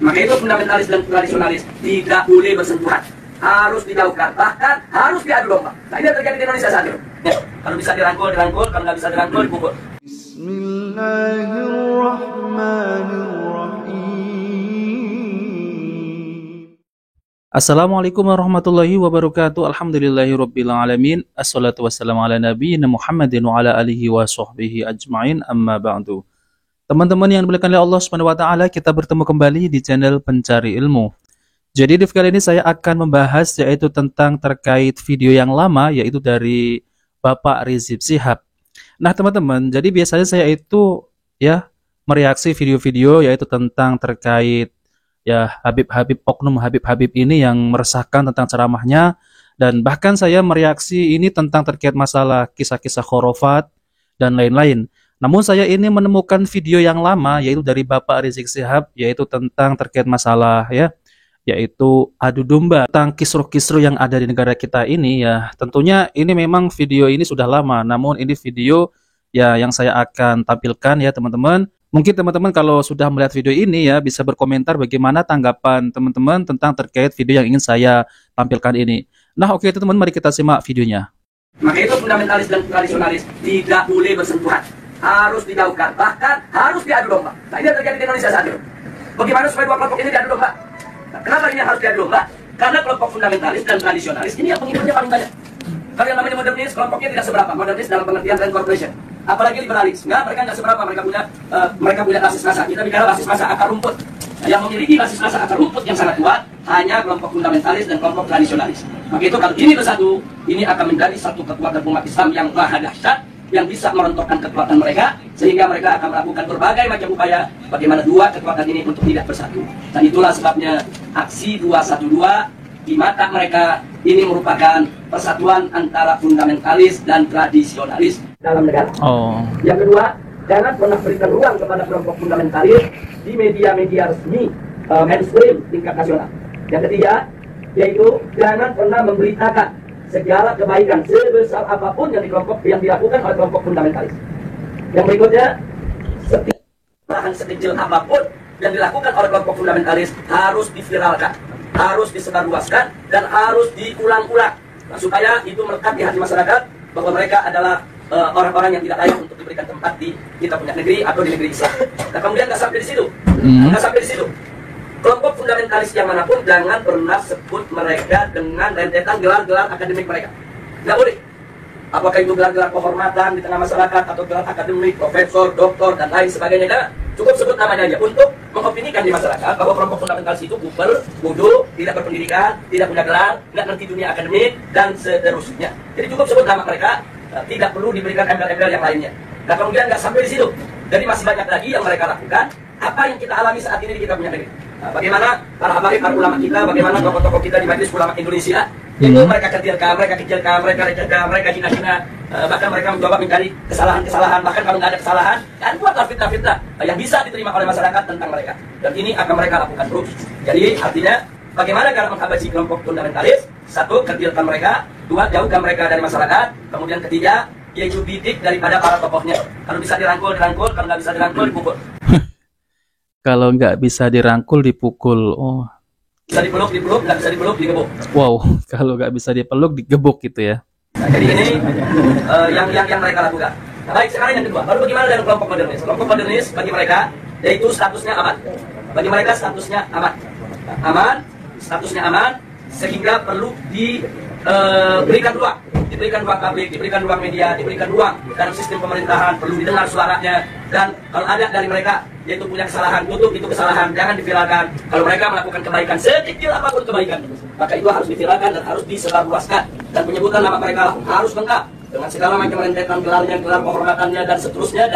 Maka itu fundamentalis dan tradisionalis tidak boleh bersentuhan, harus dijauhkan, bahkan harus diadu domba. Nah, ini yang terjadi di Indonesia saat ini. Ya, kalau bisa dirangkul, dirangkul, kalau nggak bisa dirangkul, dipukul. Assalamualaikum warahmatullahi wabarakatuh. Alhamdulillahirabbil alamin. Assalatu wassalamu ala nabiyyina Muhammadin wa ala alihi wa sahbihi ajmain. Amma ba'du. Teman-teman yang dimuliakan oleh Allah Subhanahu wa taala, kita bertemu kembali di channel Pencari Ilmu. Jadi di video kali ini saya akan membahas yaitu tentang terkait video yang lama, yaitu dari Bapak Rizik Syihab. Nah, teman-teman, jadi biasanya saya itu mereaksi video-video yaitu tentang terkait Habib-Habib, oknum Habib-Habib ini yang meresahkan tentang ceramahnya, dan bahkan saya mereaksi ini tentang terkait masalah kisah-kisah khurafat dan lain-lain. Namun saya ini menemukan video yang lama yaitu dari Bapak Rizik Syihab, yaitu tentang terkait masalah yaitu adu domba tentang kisruh-kisruh yang ada di negara kita ini. Tentunya ini memang video ini sudah lama, namun ini video yang saya akan tampilkan teman-teman. Mungkin teman-teman kalau sudah melihat video ini bisa berkomentar bagaimana tanggapan teman-teman tentang terkait video yang ingin saya tampilkan ini. Nah, oke teman-teman, mari kita simak videonya. Maka itu fundamentalis dan tradisionalis tidak boleh bersentuhan, harus dijauhkan, bahkan harus diadu domba. Nah, ini yang terjadi di Indonesia saat ini. Bagaimana supaya dua kelompok ini diadu domba? Nah, kenapa ini harus diadu domba? Karena kelompok fundamentalis dan tradisionalis ini yang pengikutnya paling banyak. Kalau yang namanya modernis, kelompoknya tidak seberapa. Modernis dalam pengertian Land Corporation. Apalagi liberalis, mereka nggak seberapa, mereka punya basis massa. Kita bicara basis massa akar rumput. Yang memiliki basis massa akar rumput yang sangat kuat hanya kelompok fundamentalis dan kelompok tradisionalis. Maka itu kalau ini bersatu, ini akan menjadi satu kekuatan umat Islam yang maha dahsyat, yang bisa merontokkan kekuatan mereka, sehingga mereka akan melakukan berbagai macam upaya bagaimana dua kekuatan ini untuk tidak bersatu. Dan itulah sebabnya aksi 212 di mata mereka ini merupakan persatuan antara fundamentalis dan tradisionalis dalam negara. Yang kedua, jangan pernah berikan ruang kepada kelompok fundamentalis di media-media resmi mainstream tingkat nasional. Yang ketiga, yaitu jangan pernah memberitakan segala kebaikan sebesar apapun yang dilakukan oleh kelompok fundamentalis. Yang berikutnya, setiap bahan sekecil apapun yang dilakukan oleh kelompok fundamentalis harus diviralkan, harus disebarluaskan, dan harus diulang-ulang, supaya itu melekat di hati masyarakat bahwa mereka adalah orang-orang yang tidak layak untuk diberikan tempat di kita punya negeri atau di negeri Islam. Nah, kemudian nggak sampai di situ, kelompok fundamentalis yang manapun jangan pernah sebut mereka dengan rentetan gelar-gelar akademik mereka. Nggak boleh. Apakah itu gelar-gelar kehormatan di tengah masyarakat atau gelar akademik, profesor, doktor, dan lain sebagainya. Nah, cukup sebut namanya aja untuk mengopinikan di masyarakat bahwa kelompok fundamentalis itu kuper, bodoh, tidak berpendidikan, tidak punya gelar, nggak ngerti dunia akademik, dan seterusnya. Jadi cukup sebut nama mereka, tidak perlu diberikan embel-embel yang lainnya. Nah, kemudian nggak sampai di situ. Jadi masih banyak lagi yang mereka lakukan. Apa yang kita alami saat ini di kita punya negeri. Nah, bagaimana para habaib, para ulama kita, bagaimana tokoh-tokoh kita di Majelis Ulama Indonesia, itu mereka kecilkan, mereka recehkan, mereka hina-hina, bahkan mereka mencoba mencari kesalahan-kesalahan, bahkan kalau nggak ada kesalahan, kan buatlah fitnah-fitnah yang bisa diterima oleh masyarakat tentang mereka. Dan ini akan mereka lakukan terus. Jadi artinya, bagaimana cara menghabisi kelompok fundamentalis? Satu, kecilkan mereka. Dua, jauhkan mereka dari masyarakat. Kemudian ketiga, yaitu didik daripada para tokohnya. Kalau bisa dirangkul, dirangkul. Kalau nggak bisa dirangkul, dipukul. Kalau nggak bisa dirangkul, dipukul. Bisa dipeluk, nggak bisa dipeluk, digebuk. Wow, kalau nggak bisa dipeluk, digebuk gitu ya. Nah, jadi ini yang mereka lakukan. Nah, baik, sekarang yang kedua. Lalu bagaimana dengan kelompok modernis? Kelompok modernis bagi mereka, yaitu statusnya aman. Bagi mereka statusnya aman. Statusnya aman, sehingga perlu diberikan ruang publik, diberikan ruang media, diberikan ruang dalam sistem pemerintahan, perlu didengar suaranya, dan kalau ada dari mereka yaitu punya kesalahan, tutup itu kesalahan, jangan diviralkan. Kalau mereka melakukan kebaikan, sekecil apapun kebaikan, maka itu harus diviralkan dan harus disebarluaskan, dan penyebutan nama mereka harus lengkap dengan segala macam rentetan gelarnya, gelar kehormatannya, dan seterusnya.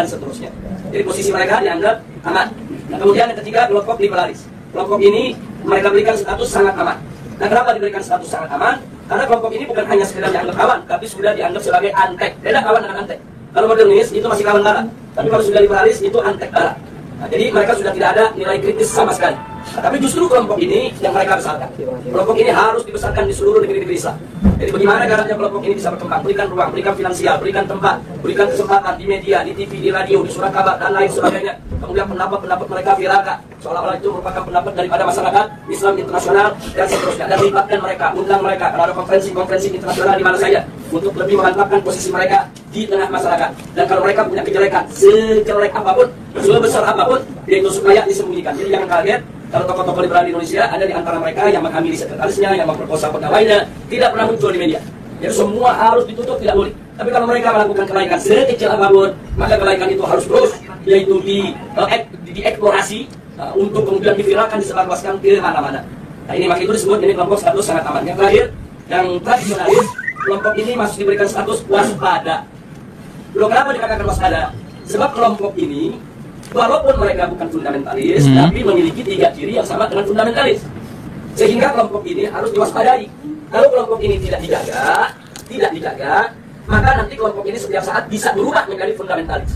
Jadi posisi mereka dianggap aman. Nah, kemudian yang ketiga, kelompok liberalis. Kelompok ini mereka berikan status sangat aman. Nah, kenapa diberikan status sangat aman? Karena kelompok ini bukan hanya sekedar dianggap kawan, tapi sudah dianggap sebagai antek. Beda kawan dengan antek. Kalau modernis itu masih kawan darah, tapi kalau sudah liberalis itu antek darah. Nah, jadi mereka sudah tidak ada nilai kritis sama sekali. Nah, tapi justru kelompok ini yang mereka besarkan. Kelompok ini harus dibesarkan di seluruh negeri-negeri Islam. Jadi bagaimana caranya kelompok ini bisa berkembang? Berikan ruang, berikan finansial, berikan tempat, berikan kesempatan di media, di TV, di radio, di surat kabar, dan lain sebagainya. kemudian pendapat-pendapat mereka viralkan seolah-olah itu merupakan pendapat daripada masyarakat Islam internasional dan seterusnya, dan libatkan mereka, undang mereka kalau ada konferensi internasional di mana saja untuk lebih memantapkan posisi mereka di tengah masyarakat. Dan kalau mereka punya kejelekan sejelek apapun, sebesar apapun, itu supaya disembunyikan. Jadi jangan kaget kalau tokoh-tokoh liberal di Indonesia ada di antara mereka yang menghamili sekretarisnya, yang memperkosa pegawainya, tidak pernah muncul di media. Jadi semua harus ditutup, tidak boleh. Tapi kalau mereka melakukan kebaikan sekecil apapun, maka kebaikan itu harus terus, yaitu dieksplorasi untuk kemudian diviralkan, disebarluaskan ke mana-mana. Nah ini maka itu disebut ini kelompok status sangat aman. Yang terakhir, yang tradisionalis, kelompok ini masih diberikan status waspada. Loh, kenapa dikatakan waspada? Sebab kelompok ini, walaupun mereka bukan fundamentalis, tapi memiliki 3 ciri yang sama dengan fundamentalis. Sehingga kelompok ini harus diwaspadai. Kalau kelompok ini tidak dijaga, maka nanti kelompok ini setiap saat bisa berubah menjadi fundamentalis.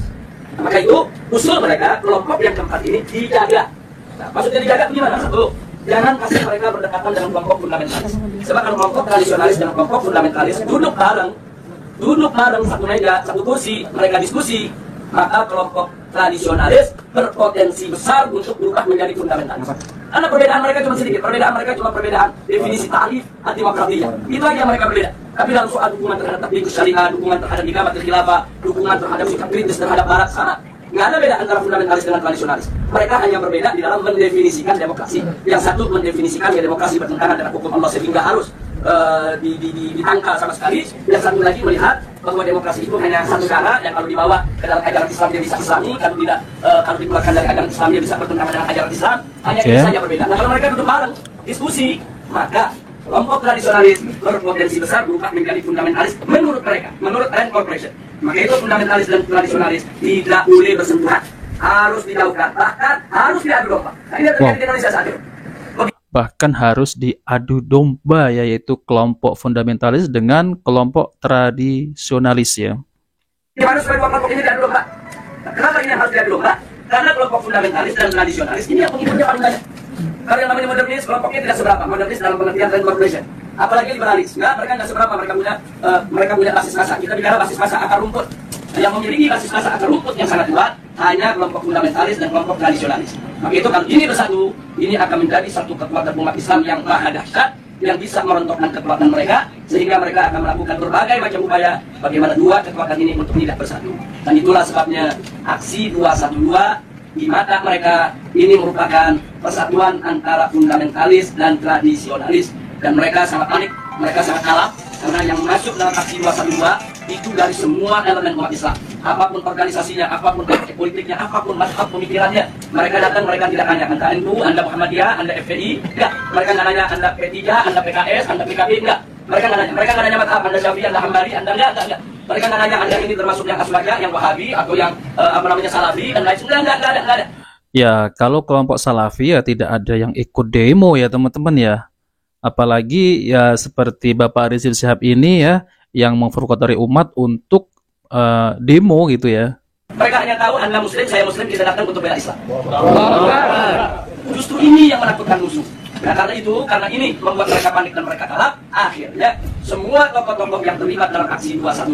Nah, maka itu usul mereka, kelompok yang keempat ini dijaga. Nah, maksudnya dijaga bagaimana? Satu, jangan kasih mereka berdekatan dengan kelompok fundamentalis. Sebab kalau kelompok tradisionalis dan kelompok fundamentalis duduk bareng satu meja, satu kursi, mereka diskusi, maka kelompok tradisionalis berpotensi besar untuk berubah menjadi fundamentalis. Karena perbedaan mereka cuma sedikit, perbedaan definisi ta'rif ad-demokratiyah. Itu aja mereka berbeda. Tapi dalam soal dukungan terhadap tatbiq syariah, dukungan terhadap iqamatul khilafah, dukungan terhadap sikap kritis terhadap barat, sama. Nggak ada beda antara fundamentalis dengan tradisionalis. Mereka hanya berbeda di dalam mendefinisikan demokrasi. Yang satu mendefinisikan ya demokrasi bertentangan dengan hukum Allah sehingga harus ditangkal sama sekali. Yang satu lagi melihat bahwa demokrasi itu hanya satu cara, dan kalau dibawa ke dalam ajaran Islam dia bisa Islami, kalau tidak, kalau dikeluarkan dari ajaran Islam dia bisa bertentangan dengan ajaran Islam. Hanya itu saja berbeda. Nah kalau mereka duduk bareng diskusi, maka kelompok tradisionalis berpotensi besar berubah menjadi fundamentalis menurut mereka, menurut Rand Corporation. Maka itu fundamentalis dan tradisionalis tidak boleh bersentuhan, harus dijauhkan, bahkan harus diadu domba. Nah ini terjadi di Indonesia saat ini. Bahkan harus diadu domba, yaitu kelompok fundamentalis dengan kelompok tradisionalis ya. Gimana supaya dua kelompok ini diadu domba? Nah, kenapa ini harus diadu domba? Karena kelompok fundamentalis dan tradisionalis ini yang pengikutnya paling banyak. Kalau yang namanya modernis, kelompoknya tidak seberapa. Modernis dalam pengertian Rand Corporation. Apalagi liberalis, mereka nggak seberapa. Mereka punya basis massa. Kita bicara basis massa akar rumput. Yang memiliki basis massa akar rumput yang sangat kuat hanya kelompok fundamentalis dan kelompok tradisionalis. Maka itu kalau ini bersatu, ini akan menjadi satu kekuatan umat Islam yang maha dahsyat, yang bisa merontokkan kekuatan mereka, sehingga mereka akan melakukan berbagai macam upaya bagaimana dua kekuatan ini untuk tidak bersatu. Dan itulah sebabnya aksi 212 di mata mereka ini merupakan persatuan antara fundamentalis dan tradisionalis. Dan mereka sangat panik, mereka sangat kalap, karena yang masuk dalam aksi 212 itu dari semua elemen umat Islam. Apapun organisasinya, apapun politiknya, apapun mazhab pemikirannya, mereka datang, mereka tidak tanya Anda NU, Anda Muhammadiyah, Anda FPI, enggak. Mereka nggak nanya Anda P3, Anda PKS, Anda PKB, enggak. Mereka nggak nanya mazhab Anda Syafi'i, Anda Hambali, Anda enggak. Mereka nggak nanya Anda ini termasuk yang Aswaja, yang Wahabi, atau yang Salafi dan lain sebagainya, enggak ada. Ya, kalau kelompok Salafi ya tidak ada yang ikut demo ya teman-teman ya. Apalagi ya seperti Bapak Rizik Syihab ini ya, yang memprovokatori umat untuk demo gitu ya. Mereka hanya tahu Anda Muslim, saya Muslim, kita datang untuk bela Islam. Justru ini yang menakutkan musuh. Nah karena ini membuat mereka panik dan mereka kalap. Akhirnya semua tokoh-tokoh yang terlibat dalam aksi 212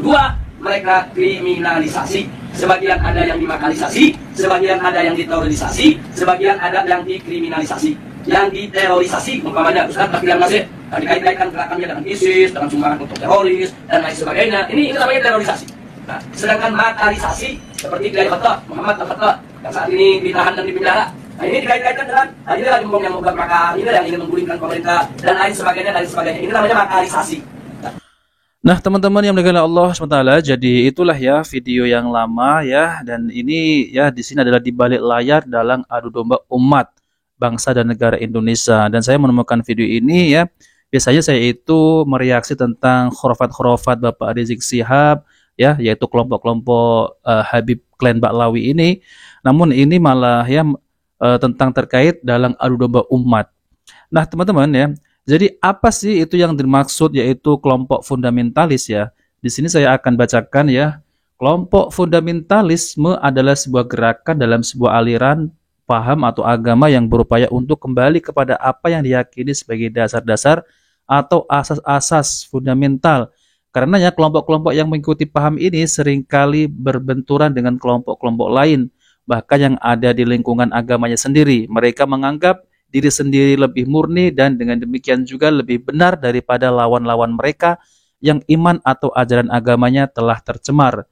mereka kriminalisasi. Sebagian ada yang dimakalisasi, sebagian ada yang diterorisasi, sebagian ada yang dikriminalisasi. Yang diterorisasi, umpamanya Ustaz Baktiar Nasir, dikait-kaitkan gerakannya dengan ISIS, dengan sumbangan untuk teroris, dan lain sebagainya. Ini namanya terorisasi. Nah, sedangkan makalisasi, seperti Kiai Khattab, Muhammad Al-Khattab, yang saat ini ditahan dan dipenjara. Nah, ini dikait-kaitkan dengan, ini lagi yang membuat makar, ini yang ingin menggulingkan pemerintah, dan lain sebagainya. Ini namanya makalisasi. Nah teman-teman yang dimuliakan Allah SWT, jadi itulah ya video yang lama ya, dan ini ya di sini adalah di balik layar dalam adu domba umat bangsa dan negara Indonesia. Dan saya menemukan video ini ya, biasanya saya itu mereaksi tentang khurafat-khurafat Bapak Rizik Syihab ya, yaitu kelompok-kelompok Habib Klan Baklawi ini. Namun ini malah ya tentang terkait dalam adu domba umat. Nah teman-teman ya, jadi apa sih itu yang dimaksud yaitu kelompok fundamentalis ya? Di sini saya akan bacakan ya. Kelompok fundamentalisme adalah sebuah gerakan dalam sebuah aliran paham atau agama yang berupaya untuk kembali kepada apa yang diyakini sebagai dasar-dasar atau asas-asas fundamental. Karena ya kelompok-kelompok yang mengikuti paham ini seringkali berbenturan dengan kelompok-kelompok lain bahkan yang ada di lingkungan agamanya sendiri. Mereka menganggap diri sendiri lebih murni dan dengan demikian juga lebih benar daripada lawan-lawan mereka yang iman atau ajaran agamanya telah tercemar.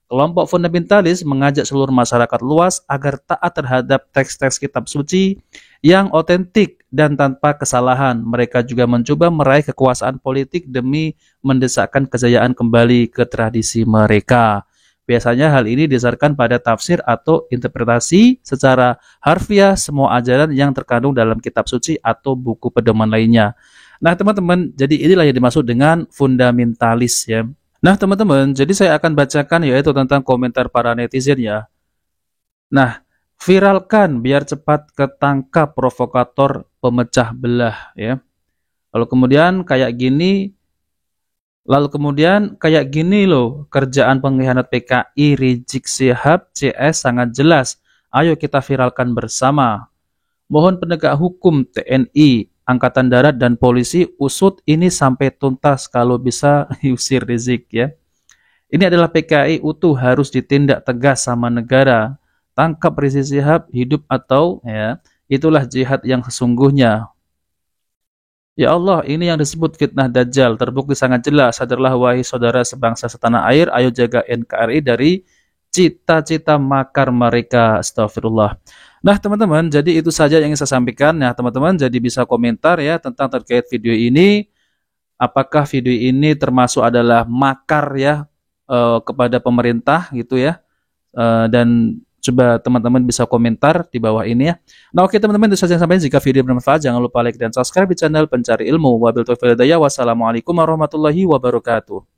Kelompok fundamentalis mengajak seluruh masyarakat luas agar taat terhadap teks-teks kitab suci yang otentik dan tanpa kesalahan. Mereka juga mencoba meraih kekuasaan politik demi mendesakkan kejayaan kembali ke tradisi mereka. Biasanya hal ini didasarkan pada tafsir atau interpretasi secara harfiah semua ajaran yang terkandung dalam kitab suci atau buku pedoman lainnya. Nah, teman-teman, jadi inilah yang dimaksud dengan fundamentalis ya. Nah, teman-teman, jadi saya akan bacakan yaitu tentang komentar para netizen ya. Nah, viralkan biar cepat ketangkap provokator pemecah belah ya. Lalu kemudian kayak gini loh, kerjaan pengkhianat PKI Rizik Syihab CS sangat jelas. Ayo kita viralkan bersama. Mohon penegak hukum TNI, Angkatan Darat dan Polisi usut ini sampai tuntas kalau bisa usir Rizik ya. Ini adalah PKI utuh harus ditindak tegas sama negara. Tangkap Rizik Syihab hidup atau ya, itulah jihad yang sesungguhnya. Ya Allah, ini yang disebut fitnah Dajjal, terbukti sangat jelas. Sadarlah wahai saudara sebangsa setanah air, ayo jaga NKRI dari cita-cita makar mereka. Astagfirullah. Nah, teman-teman, jadi itu saja yang ingin saya sampaikan. Nah, teman-teman, jadi bisa komentar ya tentang terkait video ini. Apakah video ini termasuk adalah makar ya kepada pemerintah gitu ya. Dan coba teman-teman bisa komentar di bawah ini ya. Nah, oke teman-teman, itu saja yang sampai. Jika video bermanfaat, jangan lupa like dan subscribe di channel Pencari Ilmu. Wabillahi taufiq wal hidayah. Wassalamualaikum warahmatullahi wabarakatuh.